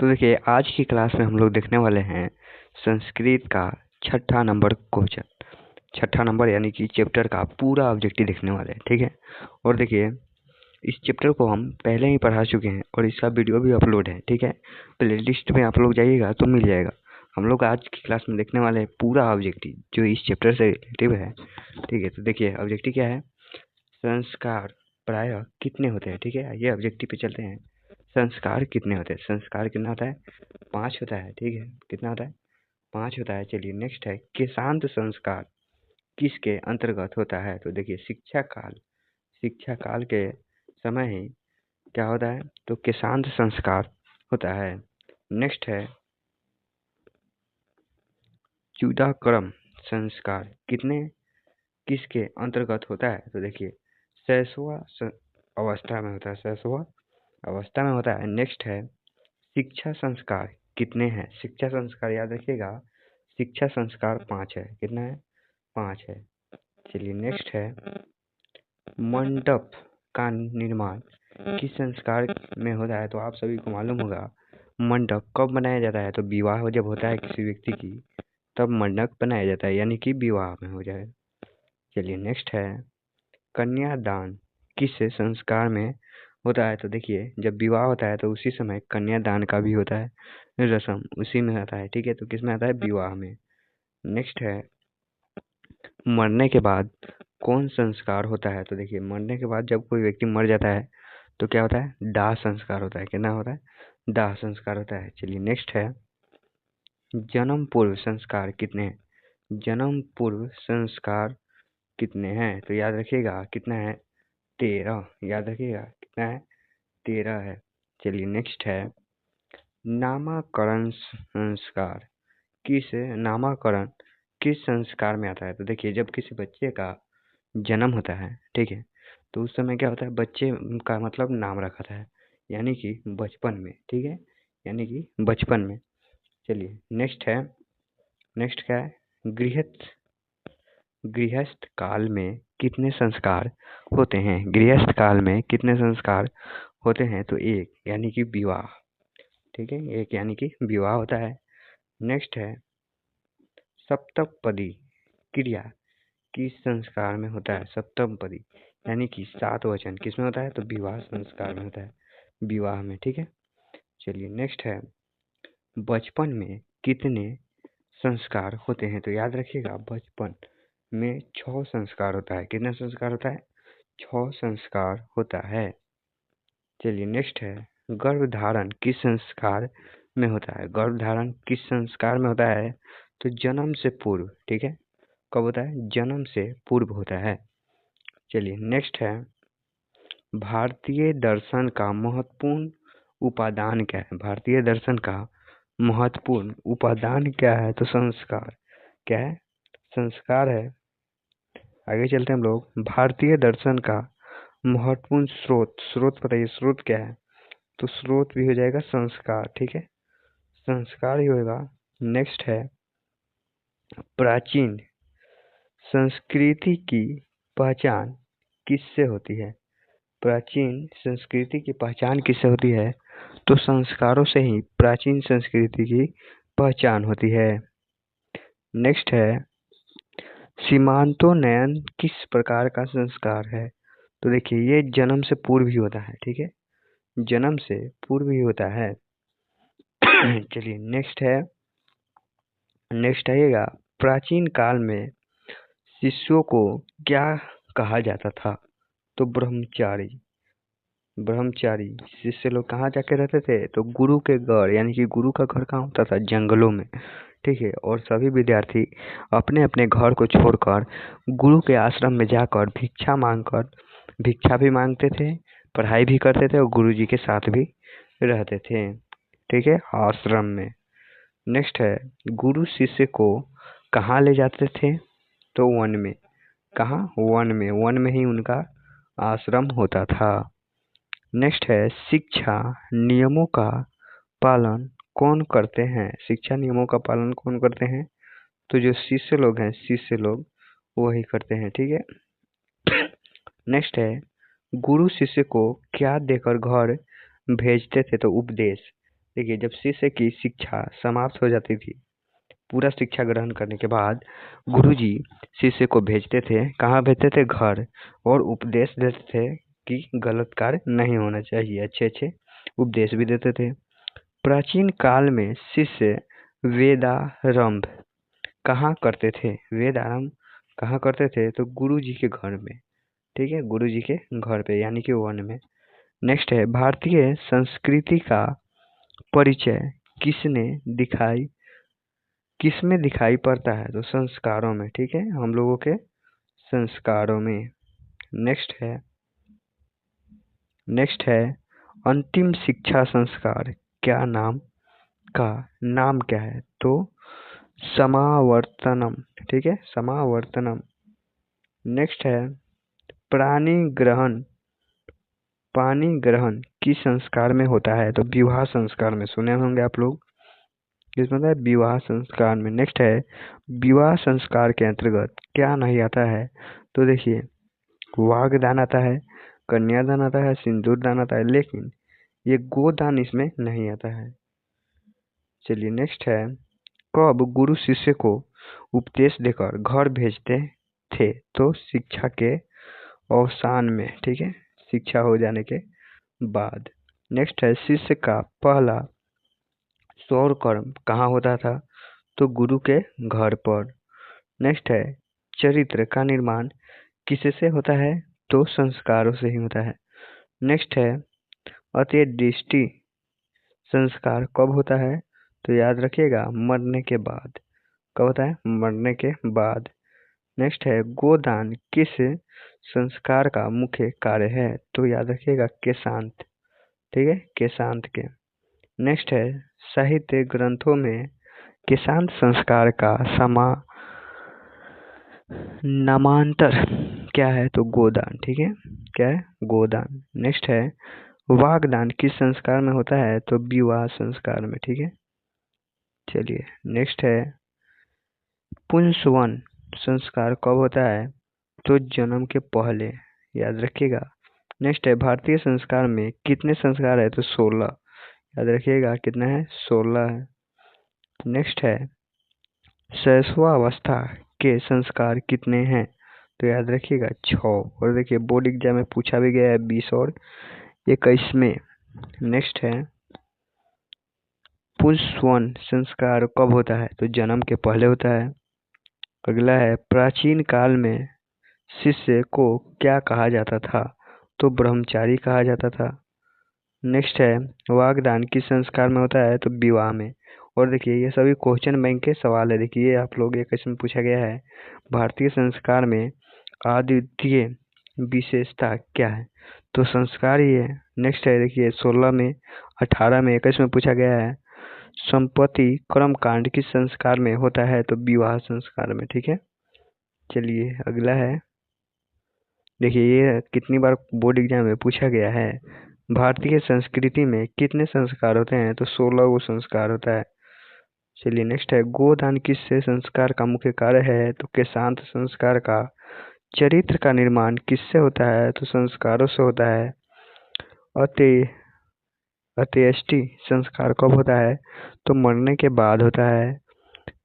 तो देखिए आज की क्लास में हम लोग देखने वाले हैं संस्कृत का छठा नंबर क्वेश्चन। छठा नंबर यानी कि चैप्टर का पूरा ऑब्जेक्टिव देखने वाले हैं, ठीक है। और देखिए इस चैप्टर को हम पहले ही पढ़ा चुके हैं और इसका वीडियो भी अपलोड है, ठीक है। प्ले लिस्ट में आप लोग जाइएगा तो मिल जाएगा। हम लोग आज की क्लास में देखने वाले हैं पूरा ऑब्जेक्टिव जो इस चैप्टर से रिलेटिव है, ठीक है। तो देखिए ऑब्जेक्टिव क्या है, संस्कार प्रायः कितने होते हैं, ठीक है। ये ऑब्जेक्टिव पे चलते हैं। संस्कार कितने होते हैं, संस्कार कितना होता है, 5 होता है, ठीक है। कितना होता है, 5 होता है। चलिए नेक्स्ट है केशांत संस्कार किसके अंतर्गत होता है। तो देखिए शिक्षा काल के समय ही क्या होता है, तो केशांत संस्कार होता है। नेक्स्ट है चूडाकर्म संस्कार किसके अंतर्गत होता है। तो देखिए अवस्था में होता है, शैशव अवस्था में होता है। नेक्स्ट है शिक्षा संस्कार कितने हैं, शिक्षा संस्कार याद रखिएगा, शिक्षा संस्कार 5 है। कितना है, 5 है। चलिए नेक्स्ट है मंडप का निर्माण किस संस्कार में होता है। तो आप सभी को मालूम होगा मंडप कब बनाया जाता है, तो विवाह जब होता है किसी व्यक्ति की तब मंडप बनाया जाता है, यानी कि विवाह में हो जाए। चलिए नेक्स्ट है कन्यादान किस संस्कार में होता है। तो देखिए जब विवाह होता है तो उसी समय कन्यादान का भी होता है रस्म, उसी में आता है, ठीक है। तो किस में आता है, विवाह में। नेक्स्ट है मरने के बाद कौन संस्कार होता है। तो देखिए मरने के बाद जब कोई व्यक्ति मर जाता है तो क्या होता है, दाह संस्कार होता है। कितना होता है, दाह संस्कार होता है। चलिए नेक्स्ट है जन्म पूर्व संस्कार कितने हैं, जन्म पूर्व संस्कार कितने हैं। तो याद रखिएगा कितना है, 13। याद रखिएगा कितना है, 13 है। चलिए नेक्स्ट है नामकरण संस्कार नामकरण किस संस्कार में आता है। तो देखिए जब किसी बच्चे का जन्म होता है, ठीक है, तो उस समय क्या होता है, बच्चे का मतलब नाम रखा था, यानी कि बचपन में, ठीक है, यानी कि बचपन में। चलिए नेक्स्ट क्या है गृहस्थ काल में कितने संस्कार होते हैं। गृहस्थ काल में कितने संस्कार होते हैं, तो एक, यानी कि विवाह, ठीक है, एक यानी कि विवाह होता है। नेक्स्ट है सप्तपदी क्रिया किस संस्कार में होता है, सप्तपदी यानी कि 7 वचन किस में होता है, तो विवाह संस्कार में होता है, विवाह में, ठीक है। चलिए नेक्स्ट है बचपन में कितने संस्कार होते हैं। तो याद रखिएगा बचपन में 6 संस्कार होता है। कितना संस्कार होता है, 6 संस्कार होता है। चलिए नेक्स्ट है गर्भधारण किस संस्कार में होता है। गर्भधारण किस संस्कार में होता है, तो जन्म से पूर्व, ठीक है। कब होता है, जन्म से पूर्व होता है। चलिए नेक्स्ट है भारतीय दर्शन का महत्वपूर्ण उपादान क्या है। भारतीय दर्शन का महत्वपूर्ण उपादान क्या है, तो संस्कार। क्या है, संस्कार है। आगे चलते हैं हम लोग भारतीय दर्शन का महत्वपूर्ण स्रोत बताइए, स्रोत क्या है, तो स्रोत भी हो जाएगा संस्कार, ठीक है, संस्कार ही होगा। नेक्स्ट है प्राचीन संस्कृति की पहचान किससे होती है। प्राचीन संस्कृति की पहचान किससे होती है, तो संस्कारों से ही प्राचीन संस्कृति की पहचान होती है। नेक्स्ट है सीमांतोन्नयन किस प्रकार का संस्कार है। तो देखिए ये जन्म से पूर्व ही होता है, ठीक है, जन्म से पूर्व ही होता है। चलिए नेक्स्ट आइएगा प्राचीन काल में शिष्यों को क्या कहा जाता था, तो ब्रह्मचारी शिष्य लोग कहाँ जाके रहते थे, तो गुरु के घर, यानी कि गुरु का घर कहाँ होता था, जंगलों में, ठीक है। और सभी विद्यार्थी अपने अपने घर को छोड़कर गुरु के आश्रम में जाकर भिक्षा भी मांगते थे, पढ़ाई भी करते थे और गुरु जी के साथ भी रहते थे, ठीक है, आश्रम में। नेक्स्ट है गुरु शिष्य को कहाँ ले जाते थे, तो वन में। कहाँ, वन में ही उनका आश्रम होता था। नेक्स्ट है शिक्षा नियमों का पालन कौन करते हैं। शिक्षा नियमों का पालन कौन करते हैं, तो जो शिष्य लोग वही करते हैं, ठीक है। नेक्स्ट है गुरु शिष्य को क्या देकर घर भेजते थे, तो उपदेश। देखिए, जब शिष्य की शिक्षा समाप्त हो जाती थी, पूरा शिक्षा ग्रहण करने के बाद गुरुजी शिष्य को भेजते थे, कहाँ भेजते थे? घर। और उपदेश देते थे कि गलत कार्य नहीं होना चाहिए, अच्छे अच्छे उपदेश भी देते थे। प्राचीन काल में शिष्य वेदारंभ कहाँ करते थे? वेदारंभ कहाँ करते थे? तो गुरु जी के घर में। ठीक है, गुरु जी के घर पे, यानी कि वन में। नेक्स्ट है, भारतीय संस्कृति का परिचय किसमें दिखाई पड़ता है? तो संस्कारों में। ठीक है, हम लोगों के संस्कारों में। नेक्स्ट है अंतिम शिक्षा संस्कार का नाम क्या है? तो समावर्तनम। ठीक है, समावर्तनम। नेक्स्ट है पानी ग्रहण किस संस्कार में होता है? तो विवाह संस्कार में। सुने होंगे आप लोग, किसमें होता है? विवाह संस्कार में। नेक्स्ट है विवाह संस्कार के अंतर्गत क्या नहीं आता है? तो देखिए, वागदान आता है, कन्यादान आता है, सिंदूर दान आता है, लेकिन ये गोदान इसमें नहीं आता है। चलिए, नेक्स्ट है कब गुरु शिष्य को उपदेश देकर घर भेजते थे? तो शिक्षा के अवसान में। ठीक है, शिक्षा हो जाने के बाद। नेक्स्ट है शिष्य का पहला सौर कर्म कहाँ होता था? तो गुरु के घर पर। नेक्स्ट है चरित्र का निर्माण किससे होता है? तो संस्कारों से ही होता है। नेक्स्ट है अंत्येष्टि संस्कार कब होता है? तो याद रखिएगा, मरने के बाद। कब होता है? मरने के बाद। नेक्स्ट है गोदान किस संस्कार का मुख्य कार्य है? तो याद रखिएगा, केशांत। ठीक है, केशांत के। नेक्स्ट है साहित्य ग्रंथों में केशांत संस्कार का नामांतर क्या है? तो गोदान। ठीक है, क्या है? गोदान। नेक्स्ट है वागदान किस संस्कार में होता है? तो विवाह संस्कार में। ठीक है, चलिए नेक्स्ट है पुंसवन संस्कार कब होता है? तो जन्म के पहले, याद रखिएगा। नेक्स्ट है भारतीय संस्कार में कितने संस्कार है? तो 16। याद रखिएगा, कितना है? 16 है। नेक्स्ट है शैशवावस्था के संस्कार कितने हैं? तो याद रखिएगा 6। और देखिए, बोर्ड एग्जाम में पूछा भी गया है 20 और 21 में। नेक्स्ट है पुंसवन संस्कार कब होता है? तो जन्म के पहले होता है। अगला है प्राचीन काल में शिष्य को क्या कहा जाता था? तो ब्रह्मचारी कहा जाता था। नेक्स्ट है वागदान किस संस्कार में होता है? तो विवाह में। और देखिए, ये सभी क्वेश्चन बैंक के सवाल है। देखिए, आप लोग ये क्वेश्चन पूछा गया है, भारतीय संस्कार में अद्वितीय विशेषता क्या है? तो संस्कार ही है। नेक्स्ट है, देखिए 16 में, 18 में, 21 में पूछा गया है संपत्ति कर्म कांड किस संस्कार में होता है? तो विवाह संस्कार में। ठीक है, चलिए अगला है। देखिए, ये कितनी बार बोर्ड एग्जाम में पूछा गया है, भारतीय संस्कृति में कितने संस्कार होते हैं? तो 16 वो संस्कार होता है। चलिए नेक्स्ट है गोदान किस से संस्कार का मुख्य कार्य है? तो केशांत संस्कार का। चरित्र का निर्माण किससे होता है? तो संस्कारों से होता है। अंत्येष्टि संस्कार कब होता है? तो मरने के बाद होता है।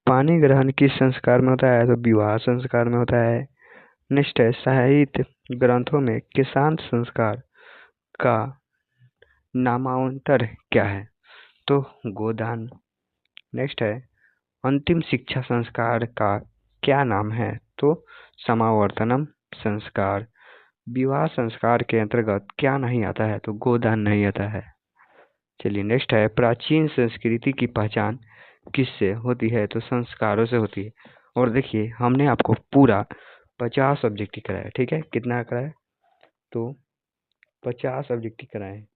पानी ग्रहण किस संस्कार में होता है? तो विवाह संस्कार में होता है। नेक्स्ट है साहित्य ग्रंथों में केशांत संस्कार का नामांतर क्या है? तो गोदान। नेक्स्ट है अंतिम शिक्षा संस्कार का क्या नाम है? तो समावर्तनम संस्कार। विवाह संस्कार के अंतर्गत क्या नहीं आता है? तो गोदान नहीं आता है। चलिए नेक्स्ट है प्राचीन संस्कृति की पहचान किससे होती है? तो संस्कारों से होती है। और देखिए, हमने आपको पूरा 50 सब्जेक्ट कराया। ठीक है, कितना कराया? तो 50 सब्जेक्ट कराए।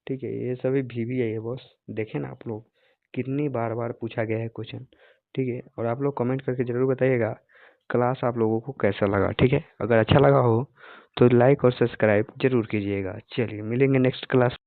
ठीक है, ये सभी VBI है बॉस। देखें ना आप लोग, कितनी बार बार पूछा गया है क्वेश्चन। ठीक है, और आप लोग कमेंट करके जरूर बताइएगा क्लास आप लोगों को कैसा लगा। ठीक है, अगर अच्छा लगा हो तो लाइक और सब्सक्राइब जरूर कीजिएगा। चलिए मिलेंगे नेक्स्ट क्लास।